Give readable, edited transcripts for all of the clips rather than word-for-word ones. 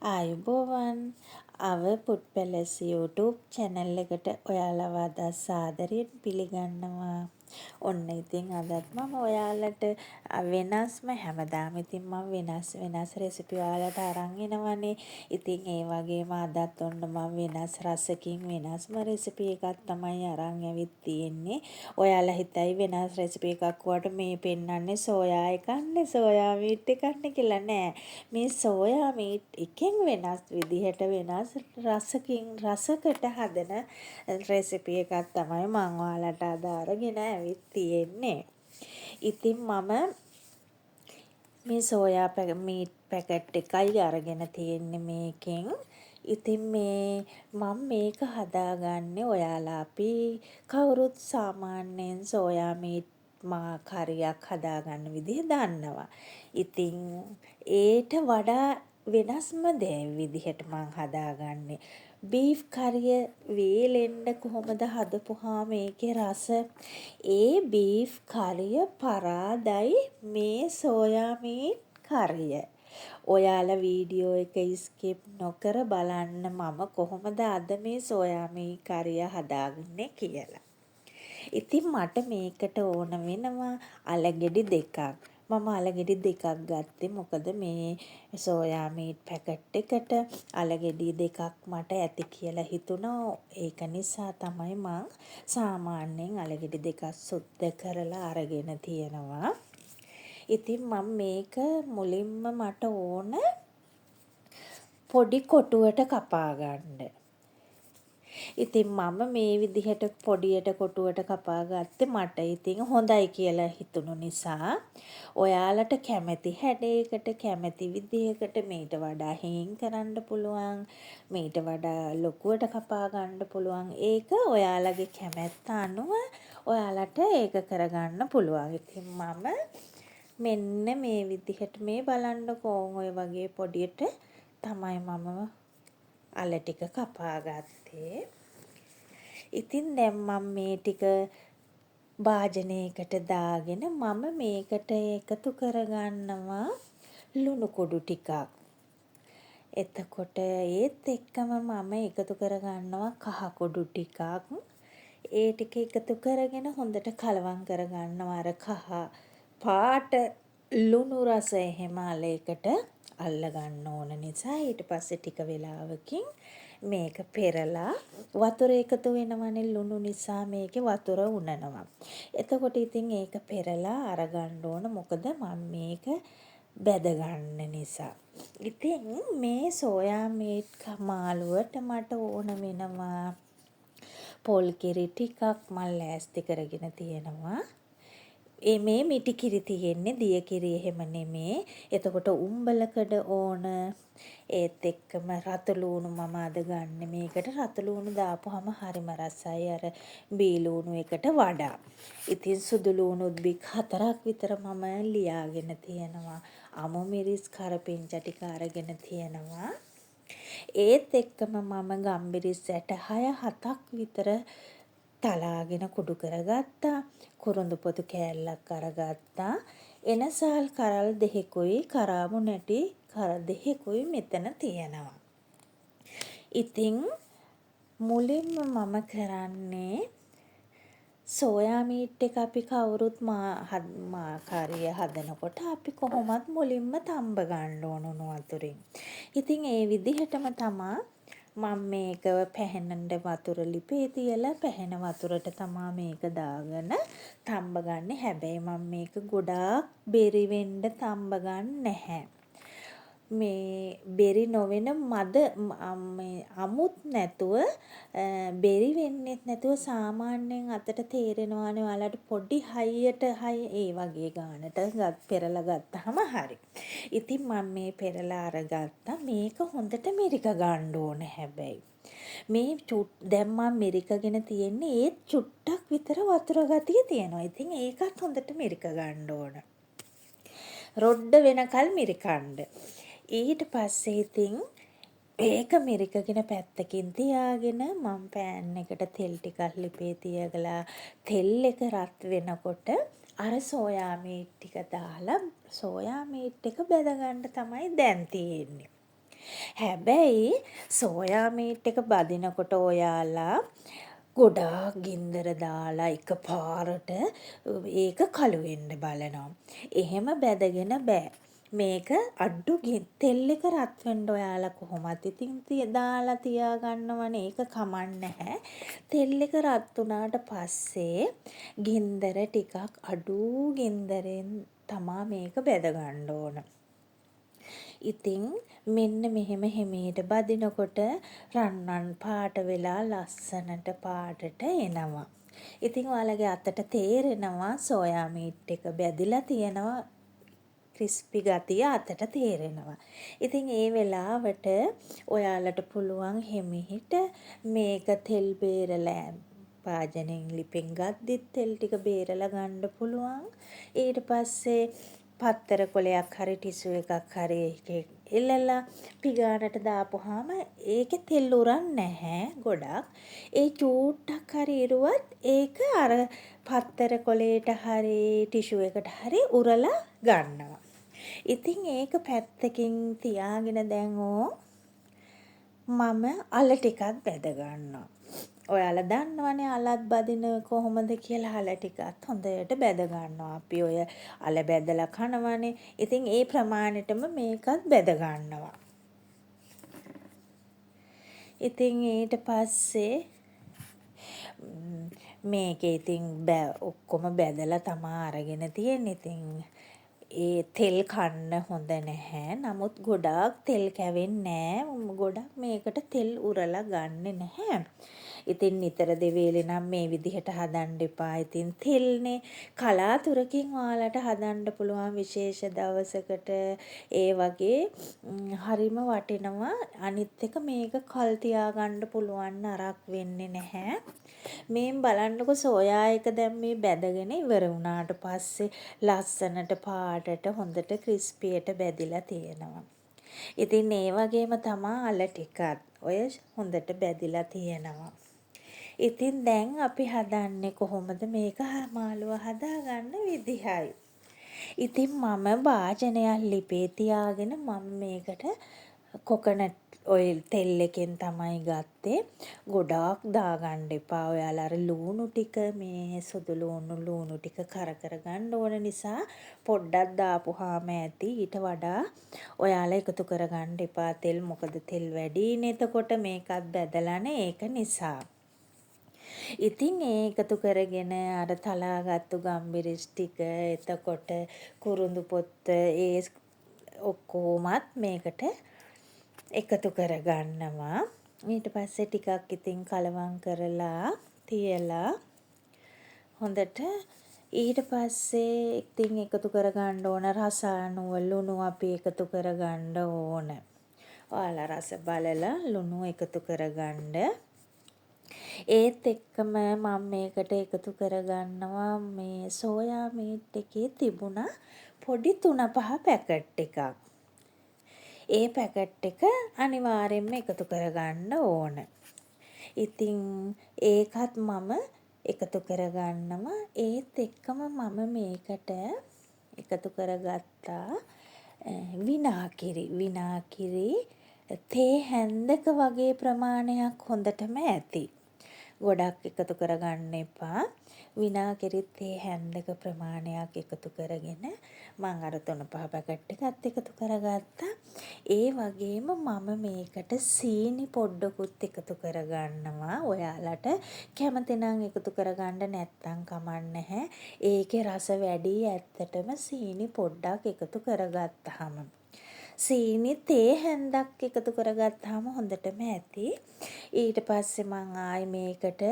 ආයුබෝවන් අව put පැලස් YouTube channel එකට ඔයාලව අද සාදරයෙන් පිළිගන්නවා. ඔන්න ඉතින් අදත් මම ඔයාලට වෙනස්ම හැමදාම ඉතින් මම වෙනස් රෙසිපි ඔයාලට අරන් එනවනේ. ඉතින් ඒ වගේම අදත් ඔන්න මම වෙනස් රසකින් වෙනස්ම රෙසිපි එකක් තමයි අරන් ඇවිත් තියෙන්නේ. ඔයාලා හිතයි වෙනස් රෙසිපි එකක් වට මේ පෙන්වන්නේ සෝයා එකක්නේ සෝයා මීට් එකක්නේ කියලා නෑ. මේ සෝයා මීට් එකෙන් වෙනස් විදිහට වෙනස් රසකට හදන රෙසිපි එකක් තමයි මම ඔයාලට අද අරගෙන ඇවිත් තියෙන්නේ. ඉතින් මම මේ සෝයා මීට් පැකට් එකයි අරගෙන තියෙන්නේ මේකෙන්. ඉතින් මම මේක හදාගන්නේ ඔයාලා අපි කවුරුත් සාමාන්‍යයෙන් සෝයා මීට් කරියක් හදාගන්න විදිහ දන්නවා. ඉතින් ඒට වඩා වෙනස්ම විදිහට මං හදාගන්නේ. බීෆ් කරිය වේලෙන්න කොහොමද හදපුහාම ඒකේ රස ඒ බීෆ් කරිය පරාදයි මේ සෝයා මීට් කරිය. ඔයාලා වීඩියෝ එක ස්කිප් නොකර බලන්න මම කොහොමද අද මේ සෝයා මීට් කරිය හදාගන්නේ කියලා. ඉතින් මට මේකට ඕන වෙනවා අලගෙඩි දෙකක්. මම අලගෙඩි දෙකක් ගත්තේ මොකද මේ සෝයා මීට් පැකට් එකට අලගෙඩි දෙකක් මට ඇති කියලා හිතුණා. ඒක නිසා තමයි මං සාමාන්‍යයෙන් අලගෙඩි දෙකක් සුද්ධ කරලා අරගෙන තියෙනවා. ඉතින් මම මේක මුලින්ම මට ඕන පොඩි කොටුවට කපා ගන්න. ඉතින් මම මේ විදිහට පොඩියට කොටුවට කපා ගත්තේ මට ඉතින් හොඳයි කියලා හිතුණු නිසා. ඔයාලට කැමති හැඩයකට කැමති විදිහකට මීට වඩා හීන් කරන්න පුළුවන්. මීට වඩා ලොකුවට කපා ගන්න පුළුවන්. ඒක ඔයාලගේ කැමැත්ත අනුව ඔයාලට ඒක කරගන්න පුළුවන්. ඉතින් මම මෙන්න මේ විදිහට මේ බලන්නකෝ ඔය වගේ පොඩියට තමයි මම අල ටික කපා ගත්තේ. ඉතින් දැන් මම මේ ටික භාජනයකට දාගෙන මම මේකට එකතු කරගන්නවා ලුණු කුඩු ටිකක්. එතකොට ඒත් එක්කම මම එකතු කරගන්නවා කහ කුඩු ටිකක්. ඒ ටික එකතු කරගෙන හොඳට කලවම් කරගන්නවා අර කහ පාට ලුණු රස එහෙම අලයකට අල්ල ගන්න ඕන නිසා ඊට පස්සේ ටික වෙලාවකින් මේක පෙරලා වතුර එකතු වෙනවනේ ලුණු නිසා මේකේ වතුර උනනවා. එතකොට ඉතින් ඒක පෙරලා අරගන්න ඕන මොකද මම මේක බැද ගන්න නිසා. ඉතින් මේ සෝයා මීට් මාළුවට මට ඕන වෙනවා පොල් කිරි ටිකක් මම ලෑස්ති කරගෙන තියෙනවා. මේ මිටි කිරි තියෙන්නේ දිය කිරි එහෙම නෙමේ. එතකොට උම්බලකඩ ඕන ඒත් එක්කම රතු ලූණු මම අද ගන්න මේකට රතු ලූණු දාපුවම හරිම රසයි අර බී ලූණු එකට වඩා. ඉතින් සුදු ලූණුත් බික් 4ක් විතර මම ලියාගෙන තියෙනවා. අමු මිරිස් කරපිංචා ටික අරගෙන තියෙනවා. ඒත් එක්කම මම ගම්මිරිස් ඇට 6-7ක් විතර තලාගෙන කුඩු කරගත්තා. කුරුඳු පොතු කෑල්ලක් අරගත්තා. එනසාල් කරල් දෙකකුයි කරාබු නැටි දෙකකුයි මෙතන තියෙනවා. ඉතින් මුලින්ම මම කරන්නේ සෝයා මීට් එක අපි කවුරුත් කරිය හදනකොට අපි කොහොමත් මුලින්ම තම්බ ගන්න ඕන උණු වතුරින්. ඉතින් ඒ විදිහටම තමා මම මේක පැහැෙනට වතුර ලිපේ තියලා පැහැෙන වතුරට තමා මේක දාගෙන තම්බ ගන්න. හැබැයි මම මේක ගොඩාක් බෙරි වෙන්න තම්බ ගන්න නැහැ. මේ බෙරි නොවන අමුත් නැතුව බෙරි වෙන්නෙත් නැතුව සාමාන්‍යයෙන් අතට තේරෙනවානේ ඔයාලට පොඩි හයියට ඒ වගේ ගානට පෙරලා ගත්තාම හරි. ඉතින් මම මේ පෙරලා අරගත්තා. මේක හොඳට මිරික ගන්න ඕන හැබැයි. මේ දැන් මම මිරිකගෙන තියෙන්නේ ඒත් චුට්ටක් විතර වතුර ගතිය තියෙනවා. ඉතින් ඒකත් හොඳට මිරික ගන්න ඕන. රොඩ්ඩ වෙනකල් මිරිකන්න. ඊට පස්සේ ඉතින් ඒක මිරිකගෙන පැත්තකින් තියාගෙන මම පෑන් එකට තෙල් ටිකක් ලිපේ තියගලා තෙල් එක රත් වෙනකොට අර සෝයා මීට් ටික දාලා සෝයා මීට් එක බෙද ගන්න තමයි දැන් තියෙන්නේ. හැබැයි සෝයා මීට් එක බදිනකොට ඔයාලා ගොඩාක් ගින්දර දාලා එකපාරට ඒක කළු වෙන්න බලනවා. එහෙම බැදගෙන බෑ. මේක අඩු තෙල් එක රත් වෙන්න ඔයාලා කොහොමත් ඉතින් දාලා තියාගන්නවනේ. ඒක කමක් නැහැ. තෙල් එක රත් වුණාට පස්සේ ගින්දර ටිකක් අඩු ගින්දරෙන් තමා මේක බැද ගන්න ඕන. ඉතින් මෙන්න මෙහෙම හිමීට බදිනකොට රන්වන් පාට වෙලා ලස්සනට පාටට එනවා. ඉතින් ඔයාලගේ අතට තේරෙනවා සෝයා මීට් එක බැදිලා තියෙනවා, ක්‍රිස්පි ගතිය අතට තේරෙනවා. ඉතින් ඒ වෙලාවට ඔයාලට පුළුවන් හිමිහිට මේක තෙල් බේරලා භාජනයෙන් ලිපෙන් ගද්දිත් තෙල් ටික බේරලා ගන්න පුළුවන්. ඊට පස්සේ පත්තර කොලයක් හරි ටිෂු එකක් හරි ඒකේ එල්ලලා පිගානට දාපුවාම ඒකේ තෙල් උරන්නේ නැහැ ගොඩක්. ඒ චූට්ටක් හරි ඉරුවත් ඒක අර පත්තර කොලේට හරි ටිෂු එකට හරි උරලා ගන්නවා. ඉතින් ඒක පැත්තකින් තියාගෙන දැන් මම අල ටිකක් බැද ගන්නවා. ඔයාලා දන්නවනේ අලත් බදින කොහොමද කියලා. අල ටිකත් හොඳට බැද ගන්නවා. අපි ඔය අල බැදලා කනවනේ. ඉතින් ඒ ප්‍රමාණයටම මේකත් බැද ගන්නවා. ඉතින් ඊට පස්සේ මේකේ ඉතින් ඔක්කොම බැදලා තමා අරගෙන තියෙන්නේ. ඉතින් ඒ තෙල් කන්න හොඳ නැහැ. නමුත් ගොඩාක් තෙල් කැවෙන්නේ නැහැ. ගොඩක් මේකට තෙල් උරලා ගන්නෙ නැහැ. ඉතින් නිතර දෙවේලේ නම් මේ විදිහට හදන්න එපා. ඉතින් තෙල්නේ කලාතුරකින් ඔයාලට හදන්න පුළුවන් විශේෂ දවසකට ඒ වගේ හරිම වටිනවා. අනිත් එක මේක කල් තියාගන්න පුළුවන්, නරක් වෙන්නේ නැහැ. මේන් බලන්නකො සෝයා එක දැන් මේ බැදගෙන ඉවර වුණාට පස්සේ ලස්සනට පාටට හොඳට ක්‍රිස්පියට බැදිලා තියෙනවා. ඉතින් ඒ වගේම තමා අල ටිකත් ඔය හොඳට බැදිලා තියෙනවා. ඉතින් දැන් අපි හදන්නේ කොහොමද මේක මාළුව හදාගන්න විදිහයි. ඉතින් මම භාජනයක් ලිපේ තියාගෙන මම මේකට කොකනට් ඔයිල් තෙල් එකෙන් තමයි ගත්තේ. ගොඩාක් දාගන්න එපා. ඔයාලා අර ලූණු ටික මේ සුදු ලූණු ටික කර ගන්න ඕන නිසා පොඩ්ඩක් දාපුවාම ඇති. ඊට වඩා ඔයාලා එකතු කරගන්න එපා තෙල්. මොකද තෙල් වැඩිනේ එතකොට මේකත් බැදලානේ ඒක නිසා. ඉතින් ඒ එකතු කරගෙන අර තලාගත්තු ගම්බිරිස් ටික, එතකොට කුරුඳු පොත්ත, ඒ ඔක්කොමත් මේකට එකතු කරගන්නවා. ඊට පස්සේ ටිකක් ඉතින් කලවම් කරලා තියලා හොඳට ඊට පස්සේ ඉතින් එකතු කරගන්න ඕන රස අනුව ලුණු අපි එකතු කරගන්න ඕන. ඔයාලා රස බලලා ලුණු එකතු කරගන්න. ඒත් එක්කම මම මේකට එකතු කරගන්නවා මේ සෝයා මීට් එකේ තිබුණා පොඩි 3-5 පැකට් එකක්. ඒ පැකට් එක අනිවාර්යෙන්ම එකතු කරගන්න ඕන. ඉතින් ඒකත් මම එකතු කරගන්නවා. ඒත් එක්කම මම මේකට එකතු කරගත්තා විනාගිරි තේ හැන්දක වගේ ප්‍රමාණයක් හොඳටම ඇති. ගොඩක් එකතු කරගන්න එපා. විනාගිරි තේ හැන්දක ප්‍රමාණයක් එකතු කරගෙන මම අර 3-5 පැකට් එකත් එකතු කරගත්තා. ඒ වගේම මම මේකට සීනි පොඩ්ඩකුත් එකතු කරගන්නවා. ඔයාලට කැමති නම් එකතු කරගන්න, නැත්නම් කමක් නැහැ. ඒකේ රස වැඩි ඇත්තටම සීනි පොඩ්ඩක් එකතු කරගත්තාම. සීනි තේ හැන්දක් එකතු කරගත්තාම හොඳටම ඇති. ඊට පස්සේ මම ආයි මේකට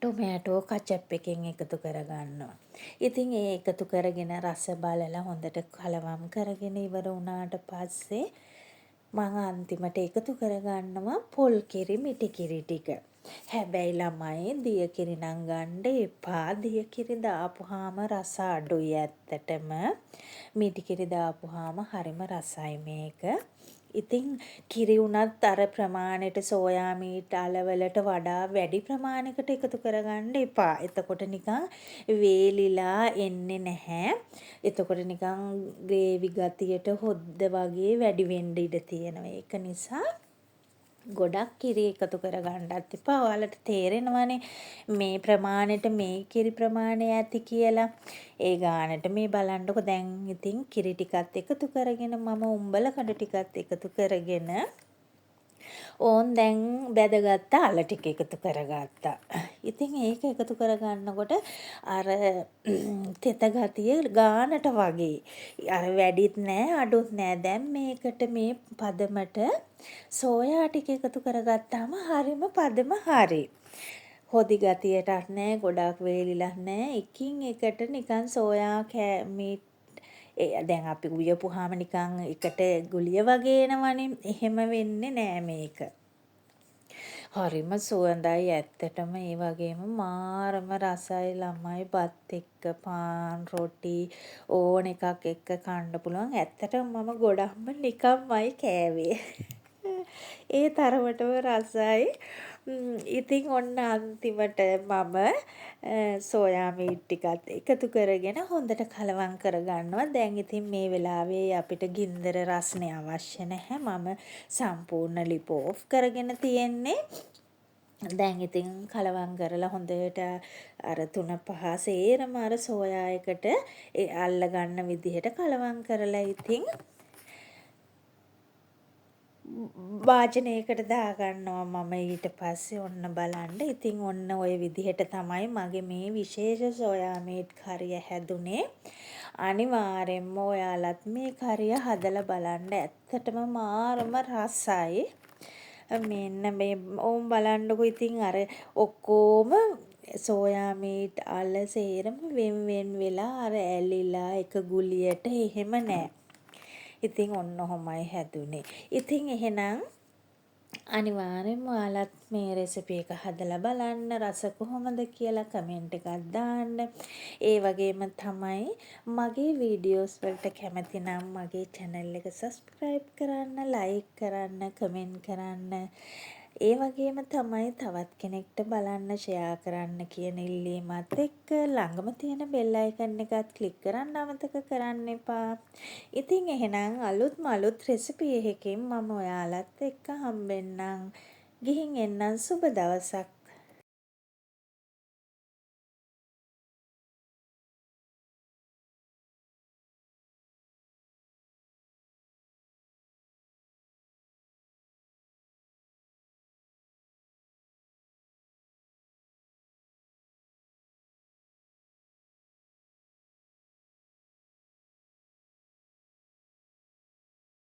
ටොමැටෝ කැචප් එකෙන් එකතු කරගන්නවා. ඉතින් ඒ එකතු කරගෙන රස බලලා හොඳට කලවම් කරගෙන ඉවර වුණාට පස්සේ මම අන්තිමට එකතු කරගන්නවා පොල් කිරි, මිටි කිරි ටික. හැබැයි ළමයි දිය කිරි නම් ගන්න එපා. දිය කිරි දාපුවාම රස අඩුයි ඇත්තටම. මිටි කිරි දාපුවාම හරිම රසයි මේක. ඉතින් කිරි උනත් අර ප්‍රමාණයට සෝයා මීට් අලවලට වඩා වැඩි ප්‍රමාණයකට එකතු කරගන්න එපා. එතකොට නිකන් වේලිලා එන්නේ නැහැ. එතකොට නිකන් ග්‍රේවි ගතියට හොද්ද වගේ වැඩි වෙන්න ඉඩ තියෙනවා. ඒක නිසා ගොඩක් කිරි එකතු කරගන්නත් එපා. ඔයාලට තේරෙනවනේ මේ ප්‍රමාණයට මේ කිරි ප්‍රමාණය ඇති කියලා. ඒ ගානට මේ බලන්නකො දැන් ඉතින් කිරි ටිකත් එකතු කරගෙන මම උම්බල කඩ ටිකත් එකතු කරගෙන ඕන් දැන් බැදගත්ත අල ටික එකතු කරගත්තා. ඉතින් ඒක එකතු කරගන්නකොට අර තෙත ගතිය ගානට වගේ. අර වැඩිත් නෑ අඩුත් නෑ. දැන් මේකට මේ පදමට සෝයා ටික එකතු කරගත්තාම හරිම පදම හරි. හොදි ගතියටත් නෑ ගොඩක් වේලිලා නෑ. එකින් එකට නිකන් සෝයා මීට් දැන් අපි උයපුවාම නිකන් එකට ගුලිය වගේ එනවනේ. එහෙම වෙන්නේ නෑ මේක. හරිම සුවඳයි ඇත්තටම ඒ වගේම මාරම රසයි ළමයි බත් එක්ක පාන් රොටි ඕන එකක් එක්ක කන්න පුළුවන්. ඇත්තටම මම ගොඩක්ම නිකම්මයි කෑවේ. ඒ තරමටම රසයි. ඉතින් ඔන්න අන්තිමට මම සෝයා මීට් ටිකත් එකතු කරගෙන හොඳට කලවම් කරගන්නවා. දැන් ඉතින් මේ වෙලාවේ අපිට ගින්දර රස්නේ අවශ්‍ය නැහැ. මම සම්පූර්ණ ලිප ඕෆ් කරගෙන තියෙන්නේ. දැන් ඉතින් කලවම් කරලා හොඳට අර 3-5 සේරම අර සෝයා එකට අල්ල ගන්න විදිහට කලවම් කරලා ඉතින් වාජනයකට දාගන්නවා මම ඊට පස්සේ ඔන්න බලන්න. ඉතින් ඔන්න ওই විදිහට තමයි මගේ මේ විශේෂ සෝයා මීට් කරිය හැදුනේ. අනිවාර්යෙන්ම ඔයාලත් මේ කරිය හදලා බලන්න. ඇත්තටම මාරම රසයි. මෙන්න මේ ඕම් බලන්නකො ඉතින් අර ඔක්කොම සෝයා මීට් අල සේරම වෙන් වෙලා අර ඇලිලා එක ගුලියට එහෙම නෑ. ඉතින් ඔන්න ඔහොමයි හැදුනේ. ඉතින් එහෙනම් අනිවාර්යෙන්ම ඔයාලත් මේ රෙසිපි එක හදලා බලන්න රස කොහොමද කියලා කමෙන්ට් එකක් දාන්න. ඒ වගේම තමයි මගේ වීඩියෝස් වලට කැමති නම් මගේ channel එක subscribe කරන්න, like කරන්න, comment කරන්න. ඒ වගේම තමයි තවත් කෙනෙක්ට බලන්න share කරන්න කියන ඉල්ලීමත් එක්ක ළඟම තියෙන bell icon එකත් click කරන්න අමතක කරන්න එපා. ඉතින් එහෙනම් අලුත් රෙසිපි එකකින් මම ඔයාලත් එක්ක හම්බෙන්නම්. ගිහින් එන්නම් සුබ දවසක්.